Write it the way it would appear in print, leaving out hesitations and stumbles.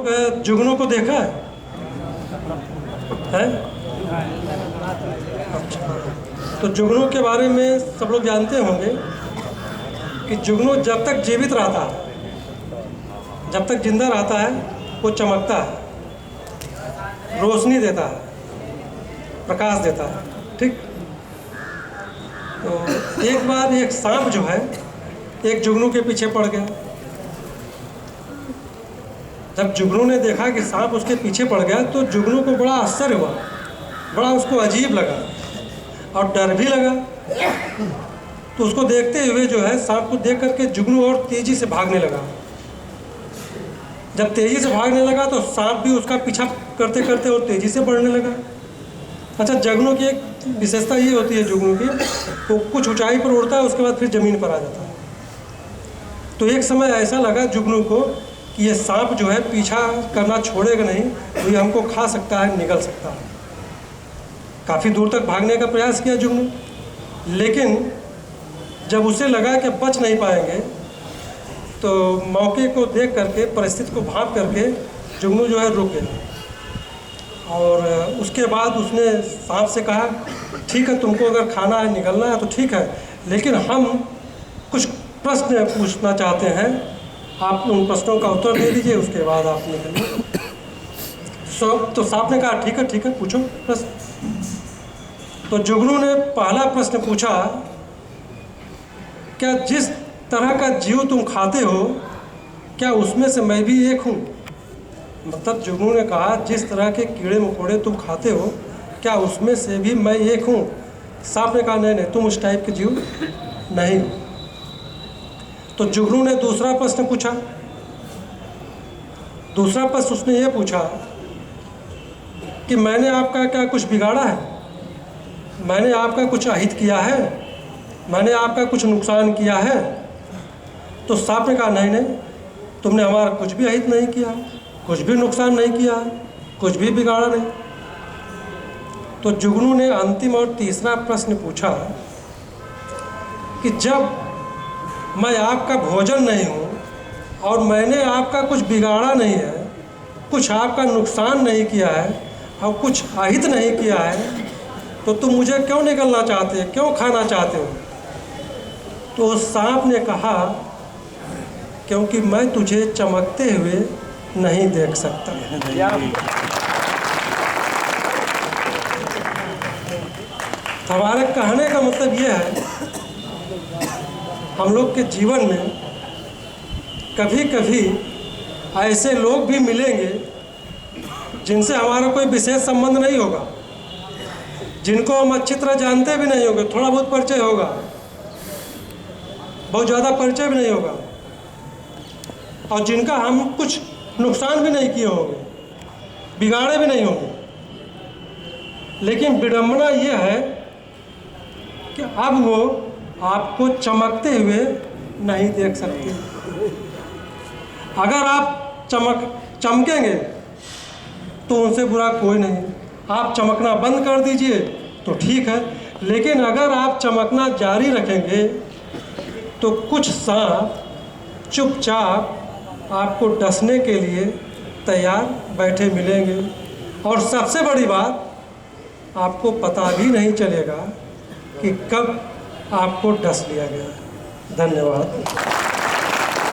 लोग जुगनू को देखा है? अच्छा, तो जुगनू के बारे में सब लोग जानते होंगे कि जुगनू जब तक जीवित रहता है, जब तक जिंदा रहता है, वो चमकता है, रोशनी देता है, प्रकाश देता है। ठीक। तो एक बार एक सांप जो है एक जुगनू के पीछे पड़ गया। जब जुगनू ने देखा कि सांप उसके पीछे पड़ गया तो जुगनू को बड़ा आश्चर्य हुआ, बड़ा उसको अजीब लगा और डर भी लगा। तो उसको देखते हुए जो है सांप को देख करके जुगनू और तेजी से भागने लगा। जब तेजी से भागने लगा तो सांप भी उसका पीछा करते करते और तेजी से बढ़ने लगा। अच्छा, जुगनू की एक विशेषता ये होती है जुगनू की, वो कुछ ऊंचाई पर उड़ता है, उसके बाद फिर ज़मीन पर आ जाता है। तो एक समय ऐसा लगा जुगनू को कि ये सांप जो है पीछा करना छोड़ेगा नहीं, तो ये हमको खा सकता है, निगल सकता है। काफ़ी दूर तक भागने का प्रयास किया जुगनू, लेकिन जब उसे लगा कि बच नहीं पाएंगे तो मौके को देख करके, परिस्थिति को भांप करके जुगनू जो है रुक गया। और उसके बाद उसने सांप से कहा, ठीक है, तुमको अगर खाना है, निकलना है तो ठीक है, लेकिन हम कुछ प्रश्न पूछना चाहते हैं, आप उन प्रश्नों का उत्तर दे दीजिए, उसके बाद आप निकलिए। तो सांप ने कहा, ठीक है ठीक है, पूछो प्रश्न। तो जुगनू ने पहला प्रश्न पूछा, क्या जिस तरह का जीव तुम खाते हो, क्या उसमें से मैं भी एक हूँ? मतलब जुगनू ने कहा, जिस तरह के कीड़े मकोड़े तुम खाते हो, क्या उसमें से भी मैं एक हूँ? सांप ने कहा, नहीं नहीं, तुम उस टाइप के जीव नहीं हो। तो जुगनू ने दूसरा प्रश्न पूछा। दूसरा प्रश्न उसने ये पूछा कि मैंने आपका क्या कुछ बिगाड़ा है? मैंने आपका कुछ अहित किया है? मैंने आपका कुछ नुकसान किया है? तो सांप ने कहा, नहीं नहीं, तुमने हमारा कुछ भी अहित नहीं किया, कुछ भी नुकसान नहीं किया, कुछ भी बिगाड़ा नहीं। तो जुगनू ने अंतिम और तीसरा प्रश्न पूछा कि जब मैं आपका भोजन नहीं हूँ और मैंने आपका कुछ बिगाड़ा नहीं है, कुछ आपका नुकसान नहीं किया है और कुछ अहित नहीं किया है, तो तुम मुझे क्यों निगलना चाहते हो, क्यों खाना चाहते हो? तो सांप ने कहा, क्योंकि मैं तुझे चमकते हुए नहीं देख सकता। हमारे कहने का मतलब यह है, हम लोग के जीवन में कभी कभी ऐसे लोग भी मिलेंगे जिनसे हमारा कोई विशेष संबंध नहीं होगा, जिनको हम अच्छी तरह जानते भी नहीं होंगे, थोड़ा बहुत परिचय होगा, बहुत ज़्यादा परिचय भी नहीं होगा, और जिनका हम कुछ नुकसान भी नहीं किए होंगे, बिगाड़े भी नहीं होंगे। लेकिन विडंबना यह है कि अब वो आपको चमकते हुए नहीं देख सकते। अगर आप चमकेंगे तो उनसे बुरा कोई नहीं, आप चमकना बंद कर दीजिए तो ठीक है, लेकिन अगर आप चमकना जारी रखेंगे तो कुछ सांप चुपचाप आपको डसने के लिए तैयार बैठे मिलेंगे, और सबसे बड़ी बात, आपको पता भी नहीं चलेगा कि कब आपको डस लिया गया। धन्यवाद।